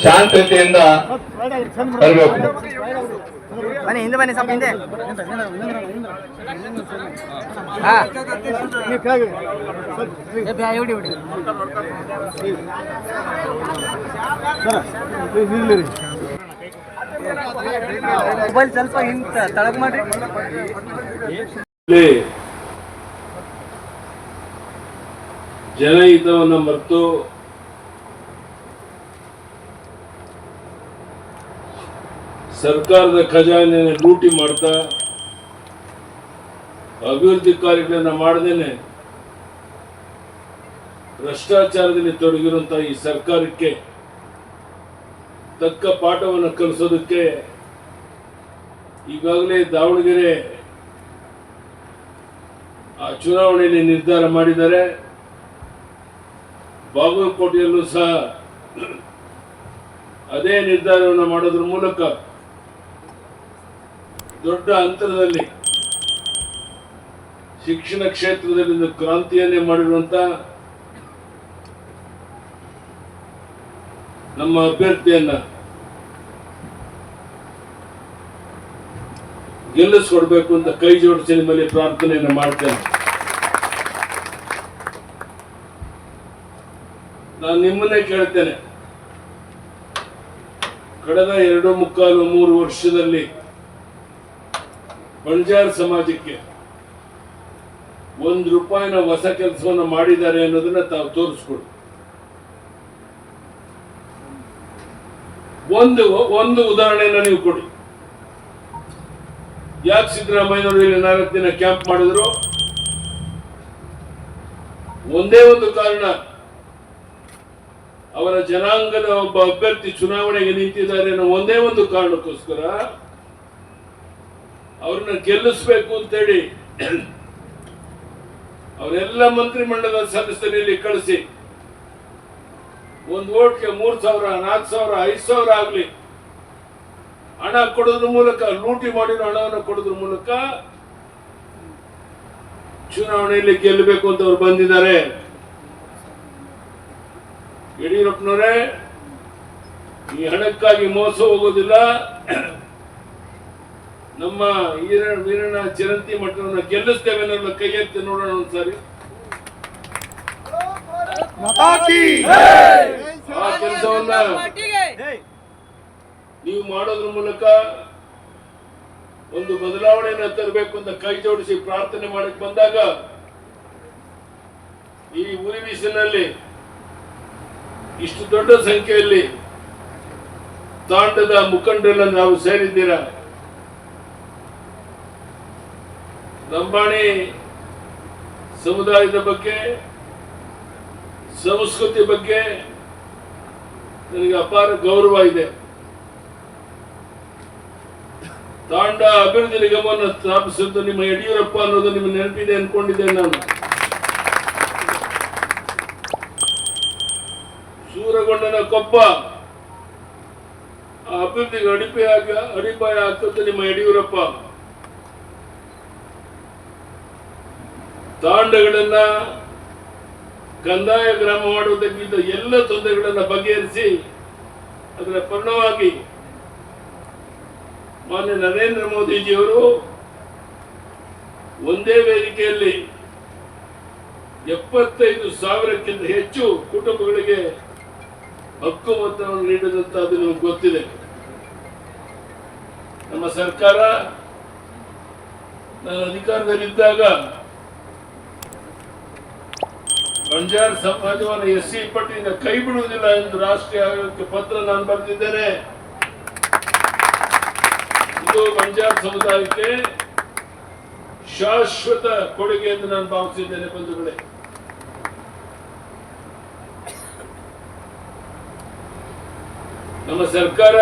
ಶಾಂತತೆಯಿಂದ ಬರಬೇಕು. ಬನ್ನಿ ಹಿಂದೆ ಬನ್ನಿ, ಸ್ವಲ್ಪ ಹಿಂದೆ. ಮೊಬೈಲ್ ಸ್ವಲ್ಪ ಹಿಂದೆ ತಳಗ್ ಮಾಡ್ರಿ. ಜನಹಿತವನ್ನು ಮರೆತು ಸರ್ಕಾರದ ಖಜಾನೆಯನ್ನು ಲೂಟಿ ಮಾಡ್ತಾ ಅಭಿವೃದ್ಧಿ ಕಾರ್ಯಗಳನ್ನು ಮಾಡದೇನೆ ಭ್ರಷ್ಟಾಚಾರದಲ್ಲಿ ತೊಡಗಿರುವಂತಹ ಈ ಸರ್ಕಾರಕ್ಕೆ ತಕ್ಕ ಪಾಠವನ್ನು ಕಲಿಸೋದಕ್ಕೆ ಈಗಾಗಲೇ ದಾವಣಗೆರೆ ಆ ಚುನಾವಣೆಯಲ್ಲಿ ನಿರ್ಧಾರ ಮಾಡಿದ್ದಾರೆ. ಬಾಗಲಕೋಟೆಯಲ್ಲೂ ಸಹ ಅದೇ ನಿರ್ಧಾರವನ್ನು ಮಾಡೋದ್ರ ಮೂಲಕ ದೊಡ್ಡ ಅಂತರದಲ್ಲಿ ಶಿಕ್ಷಣ ಕ್ಷೇತ್ರದಲ್ಲಿ ಕ್ರಾಂತಿಯನ್ನೇ ಮಾಡಿರುವಂತ ನಮ್ಮ ಅಭ್ಯರ್ಥಿಯನ್ನ ಗೆಲ್ಲಿಸ್ಕೊಡ್ಬೇಕು ಅಂತ ಕೈ ಜೋಡಿಸಿ ನಿಮ್ಮಲ್ಲಿ ಪ್ರಾರ್ಥನೆಯನ್ನು ಮಾಡ್ತೇನೆ. ನಾನು ನಿಮ್ಮನ್ನೇ ಕೇಳ್ತೇನೆ, ಕಳೆದ 2.25-3 ವರ್ಷದಲ್ಲಿ ಬಂಜಾರ ಸಮಾಜಕ್ಕೆ ₹1 ಹೊಸ ಕೆಲಸವನ್ನು ಮಾಡಿದ್ದಾರೆ ಅನ್ನೋದನ್ನ ತಾವು ತೋರಿಸ್ಕೊಡಿ. ಒಂದು ಉದಾಹರಣೆಯನ್ನ ನೀವು ಕೊಡಿ. ಯಾಕೆ ಸಿದ್ದರಾಮಯ್ಯನವರು ಇಲ್ಲಿ 4 ದಿನ ಕ್ಯಾಂಪ್ ಮಾಡಿದ್ರು? ಒಂದೇ ಒಂದು ಕಾರಣ, ಅವರ ಜನಾಂಗದ ಒಬ್ಬ ಅಭ್ಯರ್ಥಿ ಚುನಾವಣೆಗೆ ನಿಂತಿದ್ದಾರೆ ಅನ್ನೋ ಒಂದೇ ಒಂದು ಕಾರಣಕ್ಕೋಸ್ಕರ ಅವ್ರನ್ನ ಗೆಲ್ಲಿಸಬೇಕು ಅಂತೇಳಿ ಅವರೆಲ್ಲ ಮಂತ್ರಿಮಂಡಲದ ಸದಸ್ಯರಲ್ಲಿ ಕಳಿಸಿ ಒಂದು ಓಟ್ಗೆ 3,000, 4,000, 5,000 ಆಗ್ಲಿ ಹಣ ಕೊಡೋದ್ರ ಮೂಲಕ, ಲೂಟಿ ಮಾಡಿರೋ ಹಣವನ್ನು ಕೊಡೋದ್ರ ಮೂಲಕ ಚುನಾವಣೆಯಲ್ಲಿ ಗೆಲ್ಲಬೇಕು ಅಂತ ಅವ್ರು ಬಂದಿದ್ದಾರೆ. ಯಡಿಯೂರಪ್ಪನವರೇ, ಈ ಹಣಕ್ಕಾಗಿ ಮೋಸ ಹೋಗೋದಿಲ್ಲ. ನಮ್ಮ ವೀರಣ್ಣ ಚಿರಂತಿ ಮಠವನ್ನು ಗೆಲ್ಲಿಸ್ತೇವೆ ಅನ್ನೋ ಕೈ ಎತ್ತಿ ನೋಡೋಣ ಒಂದ್ಸಾರಿ. ಆ ಕೆಲಸವನ್ನ ನೀವು ಮಾಡೋದ್ರ ಮೂಲಕ ಒಂದು ಬದಲಾವಣೆಯನ್ನು ತರಬೇಕು ಅಂತ ಕೈ ಜೋಡಿಸಿ ಪ್ರಾರ್ಥನೆ ಮಾಡಕ್ ಬಂದಾಗ ಈ ಉರಿಬಿಸಿನಲ್ಲಿ ಇಷ್ಟು ದೊಡ್ಡ ಸಂಖ್ಯೆಯಲ್ಲಿ ತಾಂಡದ ಮುಖಂಡರೆಲ್ಲ ನಾವು ಸೇರಿದ್ದೀರಾ. ಲಂಬಾಣಿ ಸಮುದಾಯದ ಬಗ್ಗೆ, ಸಂಸ್ಕೃತಿ ಬಗ್ಗೆ ನನಗೆ ಅಪಾರ ಗೌರವ ಇದೆ. ತಾಂಡ ಅಭಿವೃದ್ಧಿ ನಿಗಮವನ್ನು ಸ್ಥಾಪಿಸಿದ್ದು ನಿಮ್ಮ ಯಡಿಯೂರಪ್ಪ ಅನ್ನೋದು ನಿಮ್ಮ ನೆನಪಿದೆ ಅನ್ಕೊಂಡಿದ್ದೇನೆ ನಾನು. ಸೂರಗೊಂಡನ ಕೊಪ್ಪ ಅಭಿವೃದ್ಧಿಗೆ ಅಡಿಪಾಯ ಹಾಕುತ್ತೆ ನಿಮ್ಮ ಯಡಿಯೂರಪ್ಪ. ತಾಂಡಗಳನ್ನ ಕಂದಾಯ ಗ್ರಾಮ ಮಾಡುವುದಕ್ಕಿಂತ ಎಲ್ಲ ತೊಂದರೆಗಳನ್ನ ಬಗೆಹರಿಸಿ ಅದರ ಪರಿಣಾಮವಾಗಿ ಮಾನ್ಯ ನರೇಂದ್ರ ಮೋದಿಜಿಯವರು ಒಂದೇ ವೇದಿಕೆಯಲ್ಲಿ 75,000ಕ್ಕಿಂತ ಹೆಚ್ಚು ಕುಟುಂಬಗಳಿಗೆ ಹಕ್ಕು ಮೊತ್ತವನ್ನು ನೀಡಿದಂತದ್ದು ನಿಮಗೆ ಗೊತ್ತಿದೆ. ನಮ್ಮ ಸರ್ಕಾರ ನಾನು ಅಧಿಕಾರದಲ್ಲಿದ್ದಾಗ ಬಂಜಾರ ಸಮಾಜವನ್ನು SC ಪಟ್ಟಿಯಿಂದ ಕೈ ಬಿಡುವುದಿಲ್ಲ ಎಂದು ರಾಷ್ಟ್ರೀಯ ಆಯೋಗಕ್ಕೆ ಪತ್ರ ನಾನು ಬರೆದಿದ್ದೇನೆ. ಇದು ಬಂಜಾರ ಸಮುದಾಯಕ್ಕೆ ಶಾಶ್ವತ ಕೊಡುಗೆ ಎಂದು ನಾನು ಭಾವಿಸಿದ್ದೇನೆ. ಬಂಧುಗಳೇ, ನಮ್ಮ ಸರ್ಕಾರ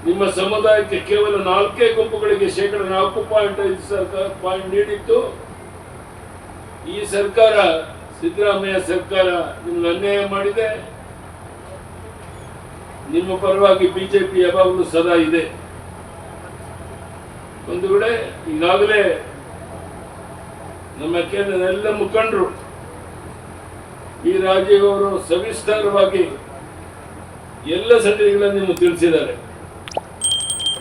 ನಿಮ್ಮ ಸಮುದಾಯಕ್ಕೆ ಕೇವಲ 4 ಗುಂಪುಗಳಿಗೆ ,4.5% ನೀಡಿತ್ತು. ಈ ಸರ್ಕಾರ, ಸಿದ್ದರಾಮಯ್ಯ ಸರ್ಕಾರ ನಿಮ್ಗೆ ಅನ್ಯಾಯ ಮಾಡಿದೆ. ನಿಮ್ಮ ಪರವಾಗಿ ಬಿಜೆಪಿ ಯಾವಾಗಲೂ ಸದಾ ಇದೆ. ಒಂದು ವೇಳೆ ಈಗಾಗಲೇ ನಮ್ಮ ಕೇಂದ್ರದ ಎಲ್ಲ ಮುಖಂಡರು ಈ ರಾಜೀವ್ ಅವರು ಸವಿಸ್ತಾರವಾಗಿ ಎಲ್ಲ ಸಂಗತಿಗಳನ್ನು ನಿಮಗೆ ತಿಳಿಸಿದ್ದಾರೆ.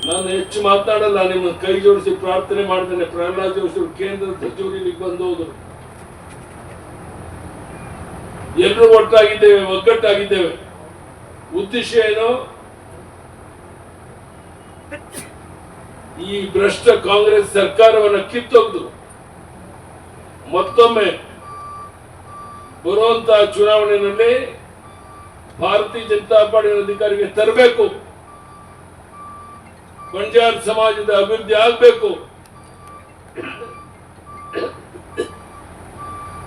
ನಾನು ಹೆಚ್ಚು ಮಾತನಾಡಲ್ಲ. ನಿಮ್ಮ ಕೈ ಜೋಡಿಸಿ ಪ್ರಾರ್ಥನೆ ಮಾಡ್ತೇನೆ. ಪ್ರಹ್ಲಾದ್ ಜೋಶಿ ಅವರು ಕೇಂದ್ರದ ಸಚಿವರು ಇಲ್ಲಿಗೆ ಬಂದು ಹೋದರು. ಎಲ್ಲರೂ ಒಟ್ಟಾಗಿದ್ದೇವೆ, ಒಗ್ಗಟ್ಟಾಗಿದ್ದೇವೆ. ಉದ್ದೇಶ ಏನು? ಈ ಭ್ರಷ್ಟ ಕಾಂಗ್ರೆಸ್ ಸರ್ಕಾರವನ್ನು ಕಿತ್ತೊಗೆದು ಮತ್ತೊಮ್ಮೆ ಬರುವಂತಹ ಚುನಾವಣೆಯಲ್ಲಿ ಭಾರತೀಯ ಜನತಾ ಪಾರ್ಟಿ ಅಧಿಕಾರಿಗೆ ತರಬೇಕು. ಬಂಜಾರ ಸಮಾಜದ ಅಭಿವೃದ್ಧಿ ಆಗಬೇಕು.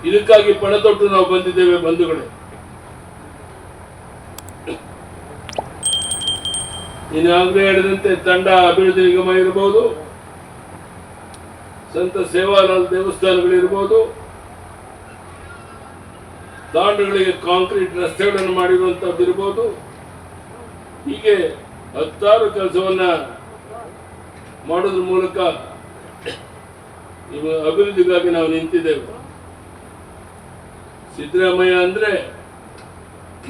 ಇದಕ್ಕಾಗಿ ಪಣತೊಟ್ಟು ನಾವು ಬಂದಿದ್ದೇವೆ ಬಂಧುಗಳೇ. ಇನ್ನಾಗಲೇ ಹೇಳಿದಂತೆ ತಂಡ ಅಭಿವೃದ್ಧಿ ನಿಗಮ ಇರಬಹುದು, ಸಂತ ಸೇವಾಲಾಲ್ ದೇವಸ್ಥಾನಗಳಿರ್ಬೋದು, ತಾಂಡಗಳಿಗೆ ಕಾಂಕ್ರೀಟ್ ರಸ್ತೆಗಳನ್ನು ಮಾಡಿರುವಂತದ್ದು ಇರಬಹುದು. ಹೀಗೆ ಹತ್ತಾರು ಕೆಲಸವನ್ನ ಮಾಡೋದ್ರ ಮೂಲಕ ನಿಮ್ಮ ಅಭಿವೃದ್ಧಿಗಾಗಿ ನಾವು ನಿಂತಿದ್ದೇವೆ. ಸಿದ್ದರಾಮಯ್ಯ ಅಂದ್ರೆ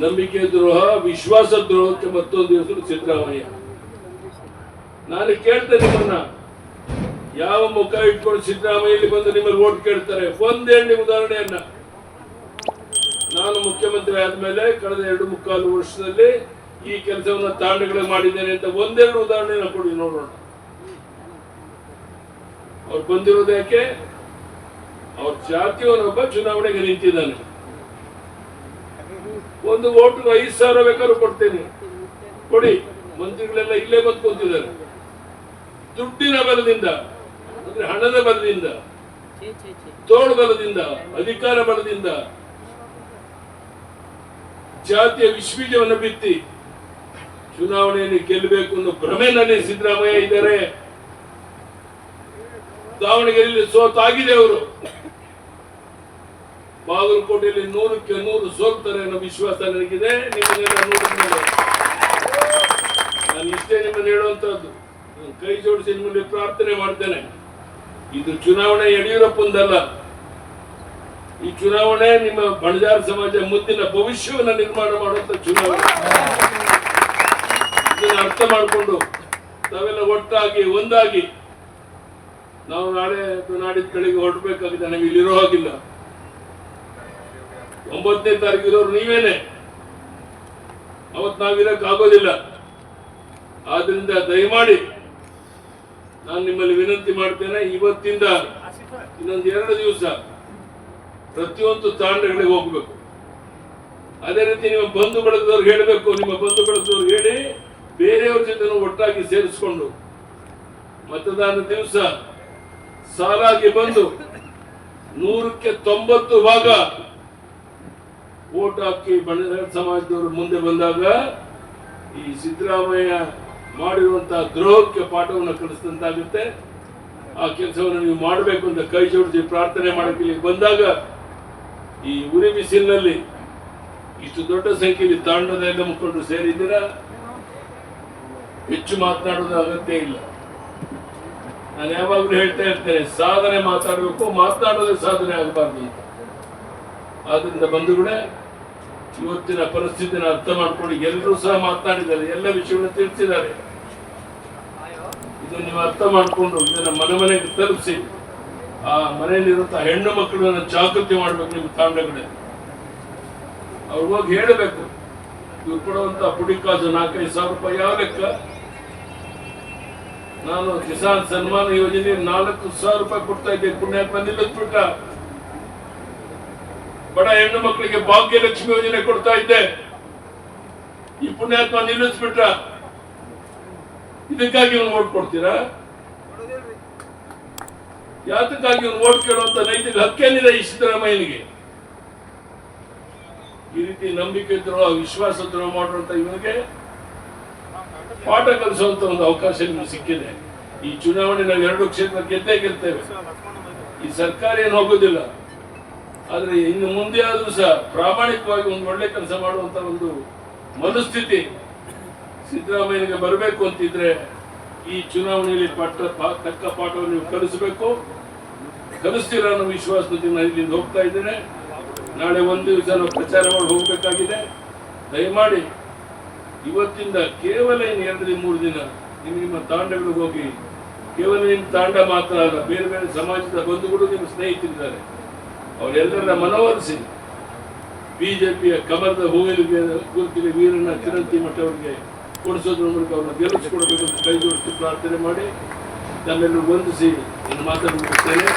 ನಂಬಿಕೆ ದ್ರೋಹ, ವಿಶ್ವಾಸ ದ್ರೋಹಕ್ಕೆ ಮತ್ತೊಂದು ಹೆಸರು ಸಿದ್ದರಾಮಯ್ಯ. ನಾನು ಕೇಳ್ತೇನೆ ನಿಮ್ಮನ್ನ, ಯಾವ ಮುಖ ಇಟ್ಕೊಂಡು ಸಿದ್ದರಾಮಯ್ಯಲ್ಲಿ ಬಂದು ನಿಮ್ಮಲ್ಲಿ ಓಟ್ ಕೇಳ್ತಾರೆ? ಒಂದೇಳಿ ಉದಾಹರಣೆಯನ್ನ, ನಾನು ಮುಖ್ಯಮಂತ್ರಿ ಆದ್ಮೇಲೆ ಕಳೆದ 2.25 ವರ್ಷದಲ್ಲಿ ಈ ಕೆಲಸವನ್ನ ತಾಂಡಗಳಿಗೆ ಮಾಡಿದ್ದೇನೆ ಅಂತ ಒಂದೆರಡು ಉದಾಹರಣೆ ಕೊಡಿ ನೋಡೋಣ. ಅವ್ರು ಬಂದಿರೋದು ಯಾಕೆ? ಅವ್ರ ಜಾತಿಯವನೊಬ್ಬ ಚುನಾವಣೆಗೆ ನಿಂತಿದ್ದಾನೆ. ಒಂದು ಓಟಿಗೆ 5,000 ಬೇಕಾದ್ರೂ ಕೊಡ್ತೇನೆ, ಕೊಡಿ. ಮಂತ್ರಿಗಳೆಲ್ಲ ಇಲ್ಲೇ ಬಂದು ಕೂತಿದ್ದಾರೆ. ದುಡ್ಡಿನ ಬಲದಿಂದ, ಅಂದ್ರೆ ಹಣದ ಬಲದಿಂದ, ತೋಳು ಬಲದಿಂದ, ಅಧಿಕಾರ ಬಲದಿಂದ ಜಾತಿಯ ವಿಶ್ವೀಜವನ್ನು ಬಿತ್ತಿ ಚುನಾವಣೆಯಲ್ಲಿ ಗೆಲ್ಲಬೇಕು ಅನ್ನೋ ಭ್ರಮೆನಲ್ಲಿ ಸಿದ್ದರಾಮಯ್ಯ ಇದ್ದಾರೆ. ದಾವಣಗೆರೆಯಲ್ಲಿ ಸೋತಾಗಿದೆ ಅವರು. ಬಾಗಲಕೋಟೆಯಲ್ಲಿ 100ಕ್ಕೆ 100 ಸೋಲ್ತಾರೆ ಅನ್ನೋ ವಿಶ್ವಾಸ ನನಗಿದೆ. ನಿಮ್ಮನ್ನೆಲ್ಲ ನೋಡಿದ್ಮೇಲೆ ನಾನು ಇಷ್ಟೇ ನಿಮ್ಮನ್ನು ಹೇಳುವಂತಹದ್ದು. ಕೈ ಜೋಡಿಸಿ ನಿಮ್ಮಲ್ಲಿ ಪ್ರಾರ್ಥನೆ ಮಾಡ್ತೇನೆ. ಇದು ಚುನಾವಣೆ ಯಡಿಯೂರಪ್ಪಂದಲ್ಲ. ಈ ಚುನಾವಣೆ ನಿಮ್ಮ ಬಣಜಾರ ಸಮಾಜ ಮುಂದಿನ ಭವಿಷ್ಯವನ್ನು ನಿರ್ಮಾಣ ಮಾಡುವಂತ ಚುನಾವಣೆ. ಇದನ್ನು ಅರ್ಥ ಮಾಡಿಕೊಂಡು ತಾವೆಲ್ಲ ಒಟ್ಟಾಗಿ ಒಂದಾಗಿ ನಾವು ನಾಳೆ ನಾಡಿದ ಕಡೆಗೆ ಹೊರಡಬೇಕಾಗಿದೆ. ನಮಗೆ ಇಲ್ಲಿರೋ ಹಾಗಿಲ್ಲ. 9ನೇ ತಾರೀಕು ಇರೋರು ನೀವೇನೆ. ಅವತ್ತು ನಾವಿರಕ್ ಆಗೋದಿಲ್ಲ. ಆದ್ರಿಂದ ದಯಮಾಡಿ ನಾನು ನಿಮ್ಮಲ್ಲಿ ವಿನಂತಿ ಮಾಡ್ತೇನೆ, ಇವತ್ತಿಂದ ಇನ್ನೊಂದು 2 ದಿವಸ ಪ್ರತಿಯೊಂದು ತಾಂಡಗಳಿಗೆ ಹೋಗ್ಬೇಕು. ಅದೇ ರೀತಿ ನಿಮ್ಮ ಬಂಧು ಬಳಗದವ್ರಿಗೆ ಹೇಳಬೇಕು. ನಿಮ್ಮ ಬಂಧು ಬಳಗದವ್ರಿಗೆ ಹೇಳಿ ಬೇರೆಯವ್ರ ಜೊತೆ ಒಟ್ಟಾಗಿ ಸೇರಿಸ್ಕೊಂಡು ಮತದಾನ ದಿವಸ ಸಾಲಾಗಿ ಬಂದು 100ಕ್ಕೆ 90 ಭಾಗ ವೋಟ್ ಹಾಕಿ ಬಣಜಾರ ಸಮಾಜದವರು ಮುಂದೆ ಬಂದಾಗ ಈ ಸಿದ್ದರಾಮಯ್ಯ ಮಾಡಿರುವಂತಹ ದ್ರೋಹಕ್ಕೆ ಪಾಠವನ್ನು ಕಲಿಸಿದಂತಾಗುತ್ತೆ. ಆ ಕೆಲಸವನ್ನು ನೀವು ಮಾಡಬೇಕು ಅಂತ ಕೈ ಜೋಡಿಸಿ ಪ್ರಾರ್ಥನೆ ಮಾಡಕ್ಕೆ ಇಲ್ಲಿ ಬಂದಾಗ, ಈ ಉರಿ ಬಿಸಿಲಿನಲ್ಲಿ ಇಷ್ಟು ದೊಡ್ಡ ಸಂಖ್ಯೆಯಲ್ಲಿ ತಾಂಡದ ಎಲ್ಲ ಮುಖಂಡರು ಸೇರಿದ್ದೀರಾ. ಹೆಚ್ಚು ಮಾತನಾಡೋದು ಅಗತ್ಯ ಇಲ್ಲ. ನಾನು ಯಾವಾಗಲೂ ಹೇಳ್ತಾ ಇರ್ತೇನೆ, ಸಾಧನೆ ಮಾತಾಡಬೇಕು, ಮಾತನಾಡೋದೇ ಸಾಧನೆ ಆಗಬಾರ್ದು ಅಂತ. ಆದ್ರಿಂದ ಬಂಧುಗಳೇ, ಇವತ್ತಿನ ಪರಿಸ್ಥಿತಿನ ಅರ್ಥ ಮಾಡ್ಕೊಂಡು ಎಲ್ಲರೂ ಸಹ ಮಾತನಾಡಿದ್ದಾರೆ, ಎಲ್ಲ ವಿಷಯವನ್ನು ತಿಳಿಸಿದ್ದಾರೆ. ಇದನ್ನು ನೀವು ಅರ್ಥ ಮಾಡಿಕೊಂಡು ಇದನ್ನ ಮನೆಗೆ ತಲುಪಿಸಿ ಆ ಮನೆಯಲ್ಲಿರುವಂತಹ ಹೆಣ್ಣು ಮಕ್ಕಳನ್ನ ಜಾಗೃತಿ ಮಾಡ್ಬೇಕು. ನಿಮ್ಮ ತಾಂಡಗಳೇ ಅವ್ರು ಹೋಗಿ ಹೇಳಬೇಕು, ಇವ್ರು ಕೊಡುವಂತ ಪುಡಿಕಾಸು 4-5 ಸಾವಿರ ರೂಪಾಯಿ ಯಾವ ಲೆಕ್ಕ? ನಾನು ಕಿಸಾನ್ ಸನ್ಮಾನ ಯೋಜನೆ 4,000 ರೂಪಾಯಿ ಕೊಡ್ತಾ ಇದ್ದೆ. ಪುಣ್ಯಾತ್ಮ ನಿಲ್ಲಿಸ್ಬಿಟ್ಟ. ಬಡ ಹೆಣ್ಣು ಮಕ್ಕಳಿಗೆ ಭಾಗ್ಯಲಕ್ಷ್ಮಿ ಯೋಜನೆ ಕೊಡ್ತಾ ಇದ್ದೆ. ಈ ಪುಣ್ಯಾತ್ಮ ನಿಲ್ಲಿಸ್ಬಿಟ್ಟ. ಇದಕ್ಕಾಗಿ ಇವನು ಓಟ್ ಕೊಡ್ತೀರಾ? ಯಾತಕ್ಕಾಗಿ ಇವನು ಓಟ್ ಕೇಳುವಂತ ನೈತಿಕ ಹಕ್ಕೇನಿದೆ ಈ ಸಿದ್ದರಾಮಯ್ಯನಿಗೆ? ಈ ರೀತಿ ನಂಬಿಕೆ ದ್ರೋಹ, ವಿಶ್ವಾಸ ದ್ರೋಹ ಮಾಡುವಂತ ಇವನಿಗೆ ಪಾಠ ಕಲಿಸುವಂತ ಒಂದು ಅವಕಾಶ ನಿಮ್ಗೆ ಸಿಕ್ಕಿದೆ. ಈ ಚುನಾವಣೆ ನಾವು 2 ಕ್ಷೇತ್ರ ಗೆದ್ದೇ ಗೆಲ್ತೇವೆ. ಈ ಸರ್ಕಾರ ಏನು ಹೋಗೋದಿಲ್ಲ. ಆದ್ರೆ ಇನ್ನು ಮುಂದೆ ಆದ್ರೂ ಸಹ ಪ್ರಾಮಾಣಿಕವಾಗಿ ಒಂದು ಒಳ್ಳೆ ಕೆಲಸ ಮಾಡುವಂತ ಒಂದು ಮನಸ್ಥಿತಿ ಸಿದ್ದರಾಮಯ್ಯನಿಗೆ ಬರಬೇಕು ಅಂತಿದ್ರೆ ಈ ಚುನಾವಣೆಯಲ್ಲಿ ತಕ್ಕ ಪಾಠವನ್ನು ನೀವು ಕಲಿಸಬೇಕು. ಕಲಿಸ್ತೀರ ಅನ್ನೋ ವಿಶ್ವಾಸದಿಂದ ಇಲ್ಲಿಂದ ಹೋಗ್ತಾ ಇದ್ದೇನೆ. ನಾಳೆ ಒಂದು ದಿವಸ ನಾವು ಪ್ರಚಾರ ಮಾಡಿ ಹೋಗಬೇಕಾಗಿದೆ. ದಯಮಾಡಿ ಇವತ್ತಿಂದ ಕೇವಲ ಇನ್ನು 2-3 ದಿನ ನಿಮ್ಮ ತಾಂಡಗಳಿಗೆ ಹೋಗಿ, ಕೇವಲ ನಿಮ್ಮ ತಾಂಡ ಮಾತ್ರ ಅಲ್ಲ, ಬೇರೆ ಬೇರೆ ಸಮಾಜದ ಬಂಧುಗಳು ನಿಮ್ಮ ಸ್ನೇಹಿತರಿದ್ದಾರೆ, ಅವರೆಲ್ಲರ ಮನವೊಲಿಸಿ ಬಿಜೆಪಿಯ ಕಮಲದ ಹೂವಿಗೆ ಗುರುತಿಗೆ ವೀರಣ್ಣ ಚಿರಂತಿ ಮಠ ಅವರಿಗೆ ಕೊಡಿಸೋದ್ರ ಮೂಲಕ ಅವ್ರನ್ನ ಗೆಲ್ಲಿಸಿಕೊಡಬೇಕು ಅಂತ ಕೈ ಜೋಡಿಸಿ ಪ್ರಾರ್ಥನೆ ಮಾಡಿ ನಮ್ಮೆಲ್ಲರೂ ವಂದಿಸಿ ನಾನು ಮಾತನಾಡುತ್ತೇನೆ.